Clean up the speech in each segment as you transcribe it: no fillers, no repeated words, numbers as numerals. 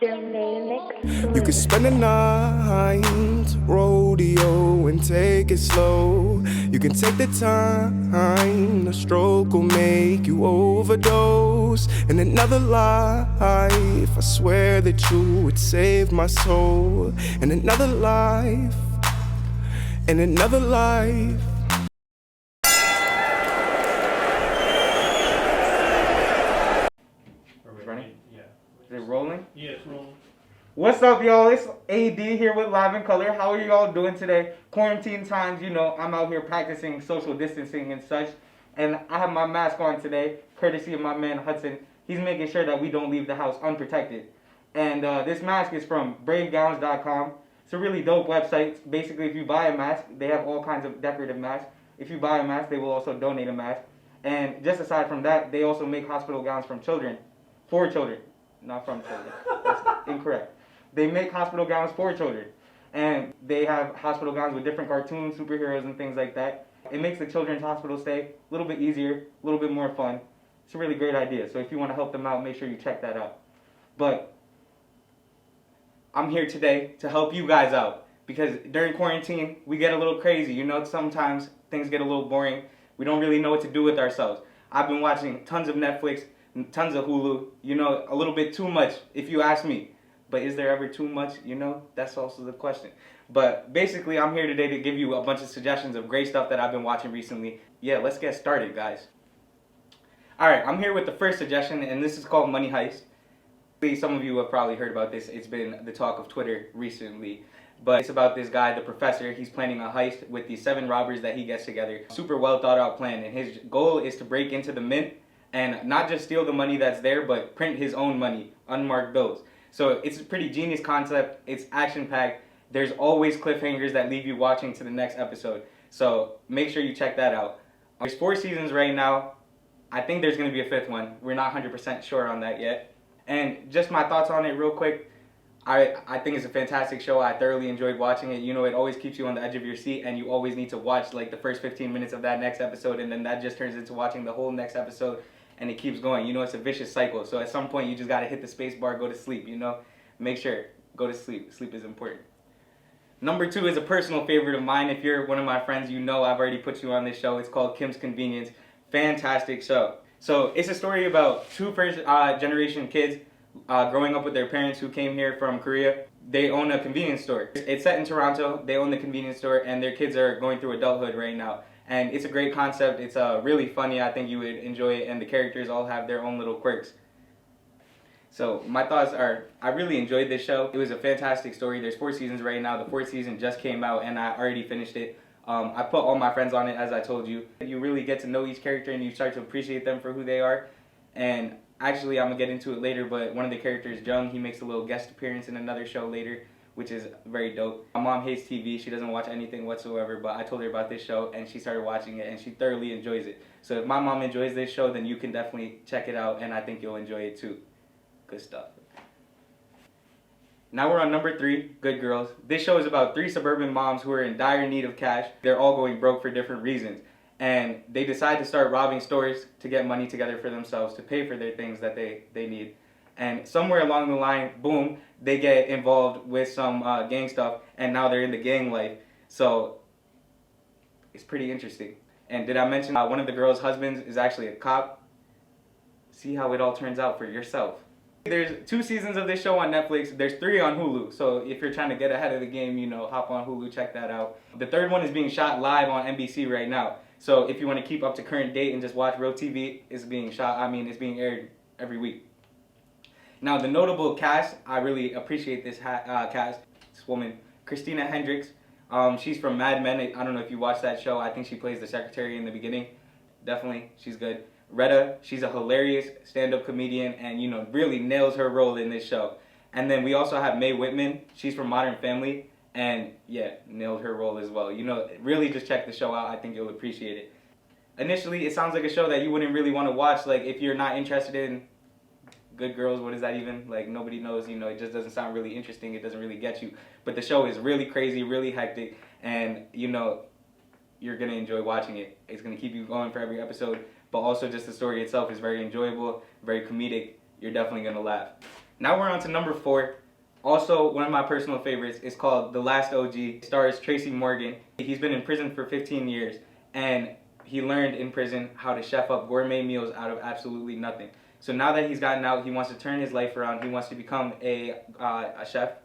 You could spend the night rodeo and take it slow. You can take the time, the stroke will make you overdose. In another life, I swear that you would save my soul. In another life, in another life. Are we running? Yeah. Is it rolling? Yeah, it's rolling. What's up, y'all? It's AD here with Liveincolor. How are y'all doing today? Quarantine times, you know, I'm out here practicing social distancing and such. And I have my mask on today, courtesy of my man Hudson. He's making sure that we don't leave the house unprotected. And this mask is from bravegowns.com. It's a really dope website. Basically, if you buy a mask, they have all kinds of decorative masks. If you buy a mask, they will also donate a mask. And just aside from that, they also make hospital gowns from children. For children. Not from children. That's incorrect. They make hospital gowns for children. And they have hospital gowns with different cartoons, superheroes, and things like that. It makes the children's hospital stay a little bit easier, a little bit more fun. It's a really great idea. So if you want to help them out, make sure you check that out. But I'm here today to help you guys out. Because during quarantine, we get a little crazy. You know, sometimes things get a little boring. We don't really know what to do with ourselves. I've been watching tons of Netflix, tons of Hulu. You know, a little bit too much, if you ask me. But is there ever too much? You know, that's also the question. But basically, I'm here today to give you a bunch of suggestions of great stuff that I've been watching recently. Yeah, let's get started, guys. Alright, I'm here with the first suggestion, and this is called Money Heist. Some of you have probably heard about this. It's been the talk of Twitter recently. But it's about this guy, the professor. He's planning a heist with these 7 robbers that he gets together. Super well thought out plan. And his goal is to break into the mint and not just steal the money that's there, but print his own money, unmarked bills. So it's a pretty genius concept. It's action-packed. There's always cliffhangers that leave you watching to the next episode. So make sure you check that out. There's 4 seasons right now. I think there's going to be a 5th one. We're not 100% sure on that yet. And just my thoughts on it real quick. I think it's a fantastic show. I thoroughly enjoyed watching it. You know, it always keeps you on the edge of your seat, and you always need to watch like the first 15 minutes of that next episode, and then that just turns into watching the whole next episode, and it keeps going. You know, it's a vicious cycle. So at some point, you just got to hit the space bar, go to sleep, you know. Make sure, go to sleep. Sleep is important. Number 2 is a personal favorite of mine. If you're one of my friends, you know I've already put you on this show. It's called Kim's Convenience. Fantastic show. So it's a story about 2 first-generation kids growing up with their parents who came here from Korea. They own a convenience store. It's set in Toronto. They own the convenience store, and their kids are going through adulthood right now. And it's a great concept. It's really funny. I think you would enjoy it, and the characters all have their own little quirks. So my thoughts are, I really enjoyed this show. It was a fantastic story. There's 4 seasons right now. The 4th season just came out, and I already finished it. I put all my friends on it, as I told you. You really get to know each character, and you start to appreciate them for who they are. And actually, I'm going to get into it later, but one of the characters, Jung, he makes a little guest appearance in another show later, which is very dope. My mom hates TV. She doesn't watch anything whatsoever, but I told her about this show, and she started watching it, and she thoroughly enjoys it. So if my mom enjoys this show, then you can definitely check it out, and I think you'll enjoy it too. Good stuff. Now we're on number 3, Good Girls. This show is about 3 suburban moms who are in dire need of cash. They're all going broke for different reasons. And they decide to start robbing stores to get money together for themselves, to pay for their things that they need. And somewhere along the line, boom, they get involved with some gang stuff, and now they're in the gang life. So it's pretty interesting. And did I mention one of the girls' husbands is actually a cop? See how it all turns out for yourself. There's 2 seasons of this show on Netflix. There's 3 on Hulu. So if you're trying to get ahead of the game, you know, hop on Hulu, check that out. The 3rd one is being shot live on NBC right now. So if you want to keep up to current date and just watch real TV, it's being being aired every week. Now the notable cast, I really appreciate this cast. This woman, Christina Hendricks. She's from Mad Men. I don't know if you watched that show. I think she plays the secretary in the beginning. Definitely, she's good. Retta, she's a hilarious stand-up comedian and, you know, really nails her role in this show. And then we also have Mae Whitman. She's from Modern Family. And yeah, nailed her role as well. You know, really just check the show out. I think you'll appreciate it. Initially, it sounds like a show that you wouldn't really want to watch. Like, if you're not interested in Good Girls, what is that even? Like, nobody knows, you know, it just doesn't sound really interesting. It doesn't really get you. But the show is really crazy, really hectic. And, you know, you're going to enjoy watching it. It's going to keep you going for every episode. But also just the story itself is very enjoyable, very comedic. You're definitely going to laugh. Now we're on to number 4. Also, one of my personal favorites is called The Last OG. It stars Tracy Morgan. He's been in prison for 15 years, and he learned in prison how to chef up gourmet meals out of absolutely nothing. So now that he's gotten out, he wants to turn his life around. He wants to become a chef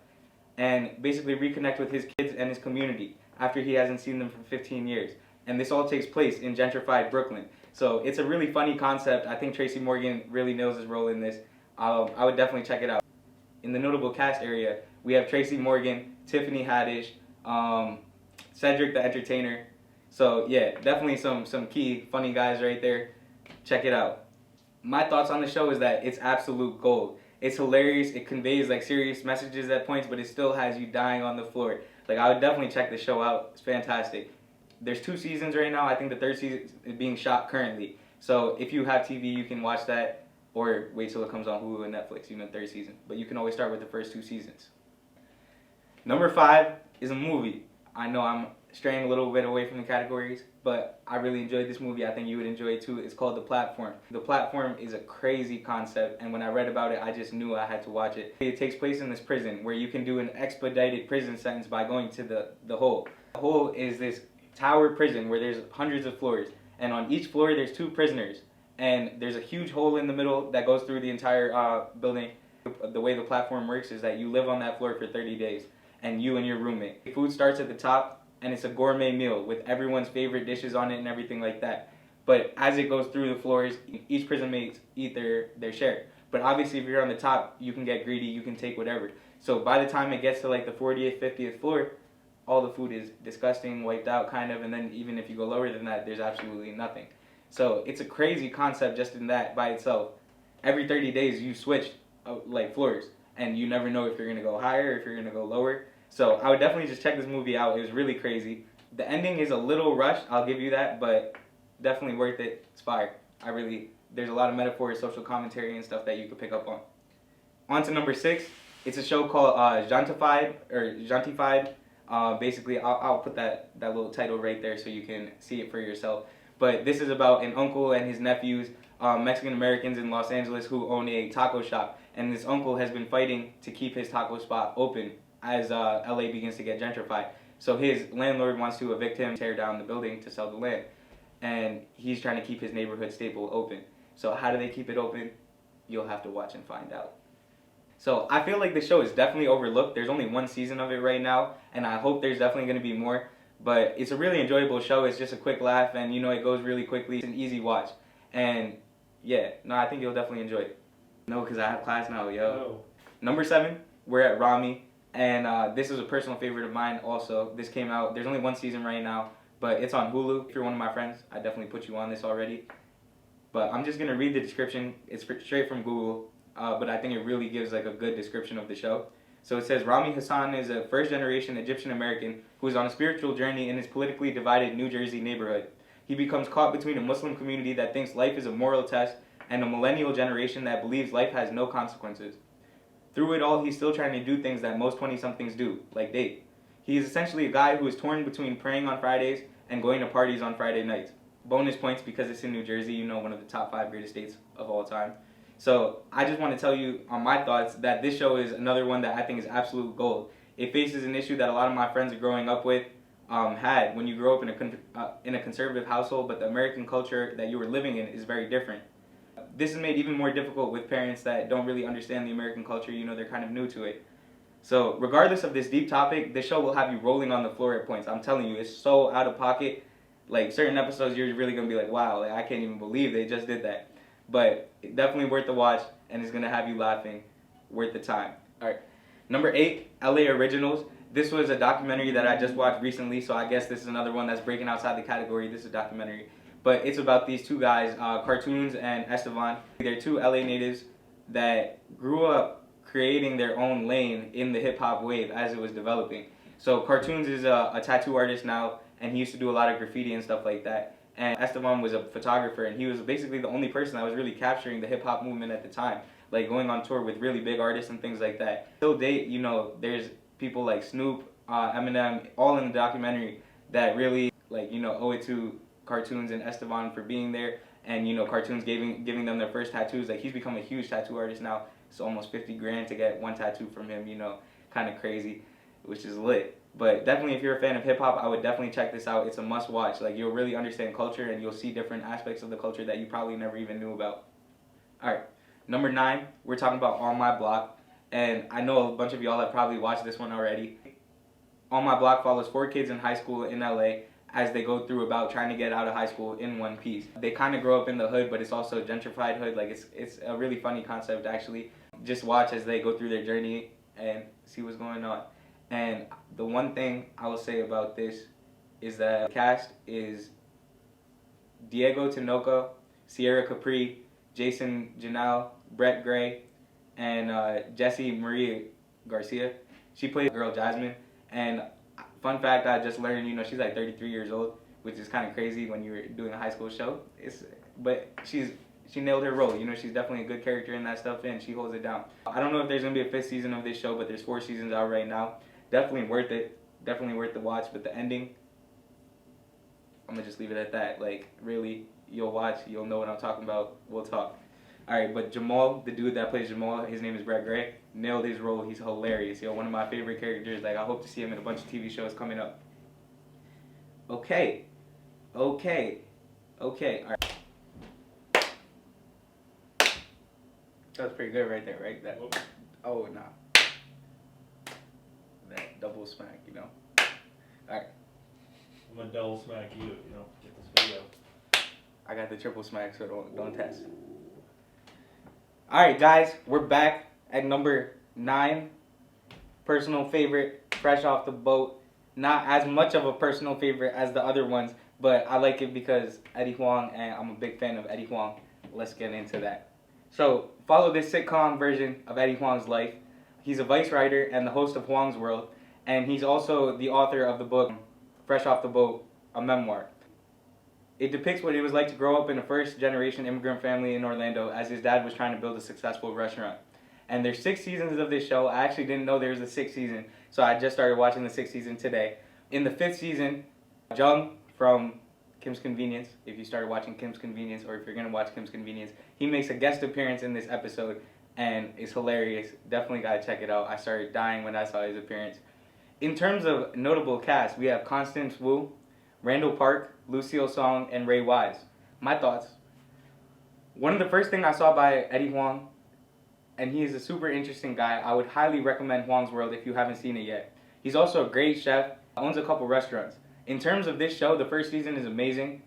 and basically reconnect with his kids and his community after he hasn't seen them for 15 years. And this all takes place in gentrified Brooklyn. So it's a really funny concept. I think Tracy Morgan really nails his role in this. I would definitely check it out. In the notable cast area, we have Tracy Morgan, Tiffany Haddish, Cedric the Entertainer. So yeah, definitely some key funny guys right there. Check it out. My thoughts on the show is that it's absolute gold. It's hilarious. It conveys like serious messages at points, but it still has you dying on the floor. Like, I would definitely check the show out. It's fantastic. There's 2 seasons right now. I think the 3rd season is being shot currently. So if you have TV, you can watch that, or wait till it comes on Hulu and Netflix, 3rd season. But you can always start with the first 2 seasons. Number 5 is a movie. I know I'm straying a little bit away from the categories, but I really enjoyed this movie. I think you would enjoy it too. It's called The Platform. The Platform is a crazy concept, and when I read about it, I just knew I had to watch it. It takes place in this prison where you can do an expedited prison sentence by going to the Hole. The Hole is this tower prison where there's hundreds of floors, and on each floor there's 2 prisoners, and there's a huge hole in the middle that goes through the entire building. The way the platform works is that you live on that floor for 30 days, and you and your roommate. The food starts at the top, and it's a gourmet meal with everyone's favorite dishes on it and everything like that. But as it goes through the floors, each prison mates eat their share. But obviously if you're on the top, you can get greedy, you can take whatever. So by the time it gets to like the 40th, 50th floor, all the food is disgusting, wiped out kind of, and then even if you go lower than that, there's absolutely nothing. So it's a crazy concept just in that by itself. Every 30 days you switch like floors, and you never know if you're going to go higher or if you're going to go lower. So I would definitely just check this movie out. It was really crazy. The ending is a little rushed, I'll give you that, but definitely worth it. It's fire. There's a lot of metaphors, social commentary, and stuff that you could pick up on. On to number 6. It's a show called Gentrified. Basically, I'll put that little title right there so you can see it for yourself. But this is about an uncle and his nephews, Mexican Americans in Los Angeles, who own a taco shop. And this uncle has been fighting to keep his taco spot open as LA begins to get gentrified. So his landlord wants to evict him, tear down the building to sell the land. And he's trying to keep his neighborhood staple open. So how do they keep it open? You'll have to watch and find out. So I feel like the show is definitely overlooked. There's only 1 season of it right now, and I hope there's definitely going to be more. But it's a really enjoyable show. It's just a quick laugh, and it goes really quickly. It's an easy watch. And yeah, no, I think you'll definitely enjoy it. No, because I have class now, yo. Oh. Number 7, we're at Rami. And this is a personal favorite of mine also. This came out, there's only 1 season right now, but it's on Hulu. If you're one of my friends, I definitely put you on this already. But I'm just going to read the description. It's straight from Google, but I think it really gives like a good description of the show. So it says, Rami Hassan is a first-generation Egyptian American who is on a spiritual journey in his politically divided New Jersey neighborhood. He becomes caught between a Muslim community that thinks life is a moral test and a millennial generation that believes life has no consequences. Through it all, he's still trying to do things that most 20-somethings do, like date. He is essentially a guy who is torn between praying on Fridays and going to parties on Friday nights. Bonus points because it's in New Jersey, one of the top 5 greatest states of all time. So I just want to tell you on my thoughts that this show is another one that I think is absolute gold. It faces an issue that a lot of my friends growing up with had when you grow up in a conservative household, but the American culture that you were living in is very different. This is made even more difficult with parents that don't really understand the American culture. They're kind of new to it. So regardless of this deep topic, this show will have you rolling on the floor at points. I'm telling you, it's so out of pocket. Like certain episodes, you're really going to be like, wow, I can't even believe they just did that. But definitely worth the watch, and it's going to have you laughing. Worth the time. All right. Number 8, LA Originals. This was a documentary that I just watched recently, so I guess this is another one that's breaking outside the category. This is a documentary. But it's about these 2 guys, Cartoons and Esteban. They're 2 LA natives that grew up creating their own lane in the hip-hop wave as it was developing. So Cartoons is a tattoo artist now, and he used to do a lot of graffiti and stuff like that. And Esteban was a photographer, and he was basically the only person that was really capturing the hip-hop movement at the time, like going on tour with really big artists and things like that. Till date, there's people like Snoop, Eminem, all in the documentary that really, owe it to Cartoons and Esteban for being there, and Cartoons giving them their first tattoos. Like, he's become a huge tattoo artist now, It's almost 50 grand to get one tattoo from him, you know, kind of crazy, which is lit. But definitely, if you're a fan of hip hop, I would definitely check this out. It's a must watch. Like, you'll really understand culture, and you'll see different aspects of the culture that you probably never even knew about. All right, number 9, we're talking about On My Block, and I know a bunch of y'all have probably watched this one already. On My Block follows 4 kids in high school in LA as they go through about trying to get out of high school in one piece. They kind of grow up in the hood, but it's also a gentrified hood. Like, it's a really funny concept, actually. Just watch as they go through their journey and see what's going on. And the one thing I will say about this is that the cast is Diego Tinoco, Sierra Capri, Jason Janelle, Brett Gray, and Jessie Marie Garcia. She plays the girl Jasmine. And fun fact, I just learned, you know, she's like 33 years old, which is kind of crazy when you're doing a high school show. But she nailed her role. You know, she's definitely a good character in that stuff, and she holds it down. I don't know if there's going to be a 5th season of this show, but there's 4 seasons out right now. Definitely worth it. Definitely worth the watch. But the ending, I'm going to just leave it at that. Like, really, you'll watch, you'll know what I'm talking about. We'll talk. All right, but Jamal, the dude that plays Jamal, his name is Brett Gray, nailed his role. He's hilarious. Yo, one of my favorite characters. Like, I hope to see him in a bunch of TV shows coming up. Okay. All right. That was pretty good right there, right? Oh, nah. That double smack, you know. All right. I'm gonna double smack you, you know, get this video. I got the triple smack, so don't test. All right, guys, we're back at number 9. Personal favorite, fresh off the boat. Not as much of a personal favorite as the other ones, but I like it because Eddie Huang, and I'm a big fan of Eddie Huang. Let's get into that. So, follow this sitcom version of Eddie Huang's life. He's a Vice writer and the host of Huang's World, and he's also the author of the book Fresh Off the Boat, a memoir. It depicts what it was like to grow up in a first-generation immigrant family in Orlando as his dad was trying to build a successful restaurant. And there's 6 seasons of this show. I actually didn't know there was a 6th season, so I just started watching the 6th season today. In the 5th season, Jung from Kim's Convenience, if you started watching Kim's Convenience or if you're going to watch Kim's Convenience, he makes a guest appearance in this episode, and it's hilarious. Definitely got to check it out. I started dying when I saw his appearance. In terms of notable cast, we have Constance Wu, Randall Park, Lucille Song, and Ray Wise. My thoughts. One of the first things I saw by Eddie Huang, and he is a super interesting guy. I would highly recommend Huang's World if you haven't seen it yet. He's also a great chef, owns a couple restaurants. In terms of this show, the first season is amazing,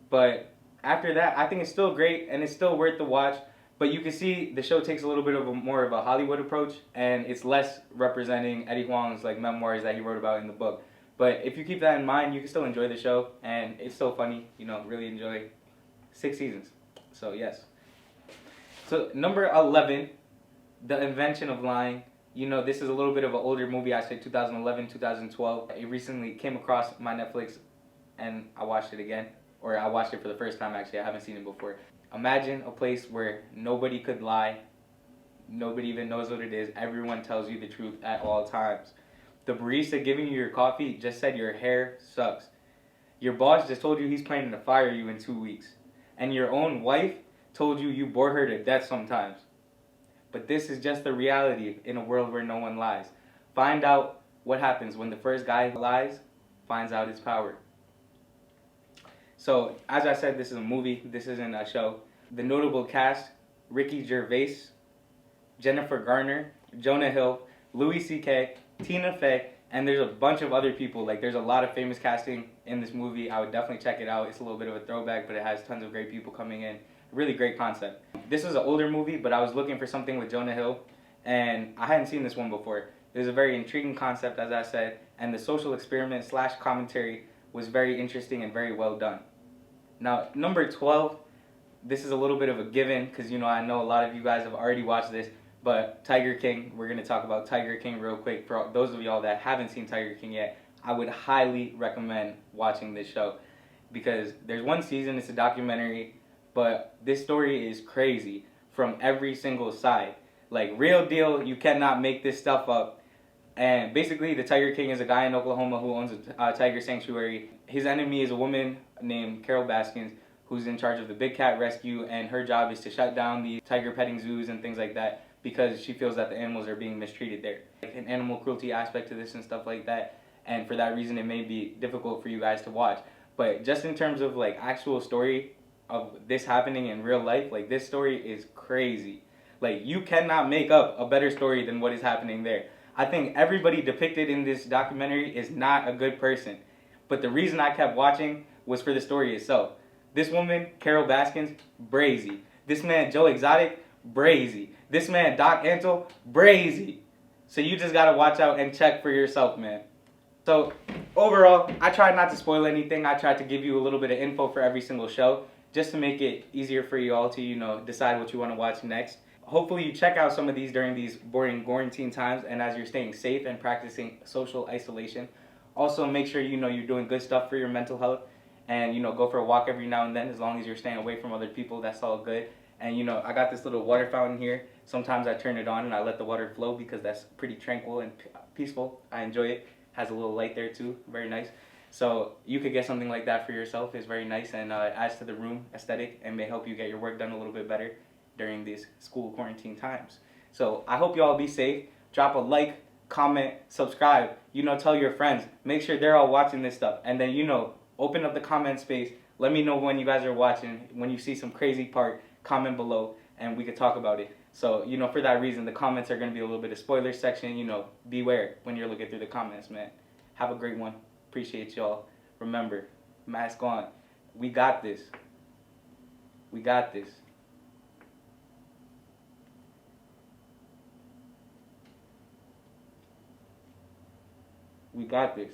but after that, I think it's still great and it's still worth the watch. But you can see the show takes a little bit of more of a Hollywood approach, and it's less representing Eddie Huang's like memoirs that he wrote about in the book. But if you keep that in mind, you can still enjoy the show, and it's still funny. You know, really enjoy 6 seasons. So yes. So number 11, The Invention of Lying. You know, this is a little bit of an older movie. I say 2011, 2012. It recently came across my Netflix, and I watched it again. Or I watched it for the first time, actually. I haven't seen it before. Imagine a place where nobody could lie. Nobody even knows what it is. Everyone tells you the truth at all times. The barista giving you your coffee just said your hair sucks. Your boss just told you he's planning to fire you in 2 weeks. And your own wife told you you bore her to death sometimes. But this is just the reality in a world where no one lies. Find out what happens when the first guy who lies finds out his power. So, as I said, this is a movie. This isn't a show. The notable cast, Ricky Gervais, Jennifer Garner, Jonah Hill, Louis C.K., Tina Fey, and there's a bunch of other people. Like, there's a lot of famous casting in this movie. I would definitely check it out. It's a little bit of a throwback, but it has tons of great people coming in. Really great concept. This is an older movie, but I was looking for something with Jonah Hill, and I hadn't seen this one before. It was a very intriguing concept, as I said, and the social experiment / commentary was very interesting and very well done. Now, number 12, this is a little bit of a given, because, you know, I know a lot of you guys have already watched this, but Tiger King, we're going to talk about Tiger King real quick. For those of y'all that haven't seen Tiger King yet, I would highly recommend watching this show, because there's one season, it's a documentary, but this story is crazy from every single side. Like, real deal, you cannot make this stuff up. And basically, the Tiger King is a guy in Oklahoma who owns a tiger sanctuary. His enemy is a woman named Carol Baskins, who's in charge of the Big Cat Rescue, and her job is to shut down the tiger petting zoos and things like that. because she feels that the animals are being mistreated there. Like an animal cruelty aspect to this and stuff like that. And for that reason, it may be difficult for you guys to watch. But just in terms of like actual story of this happening in real life, like this story is crazy. Like you cannot make up a better story than what is happening there. I think everybody depicted in this documentary is not a good person. But the reason I kept watching was for the story itself. This woman, Carol Baskins, brazy. This man, Joe Exotic, brazy. This man, Doc Antle, brazy. So you just gotta watch out and check for yourself, man. So overall, I tried not to spoil anything. I tried to give you a little bit of info for every single show, just to make it easier for you all to, you know, decide what you want to watch next. Hopefully you check out some of these during these boring quarantine times and as you're staying safe and practicing social isolation. Also make sure you know you're doing good stuff for your mental health and, you know, go for a walk every now and then as long as you're staying away from other people. That's all good. And, you know, I got this little water fountain here. Sometimes I turn it on and I let the water flow because that's pretty tranquil and peaceful. I enjoy it. Has a little light there too. Very nice. So you could get something like that for yourself. It's very nice and adds to the room aesthetic and may help you get your work done a little bit better during these school quarantine times. So I hope you all be safe. Drop a like, comment, subscribe. You know, tell your friends. Make sure they're all watching this stuff. And then, you know, open up the comment space. Let me know when you guys are watching. When you see some crazy part, comment below and we could talk about it. So, you know, for that reason, the comments are going to be a little bit of spoiler section. You know, beware when you're looking through the comments, man. Have a great one. Appreciate y'all. Remember, mask on. We got this. We got this. We got this.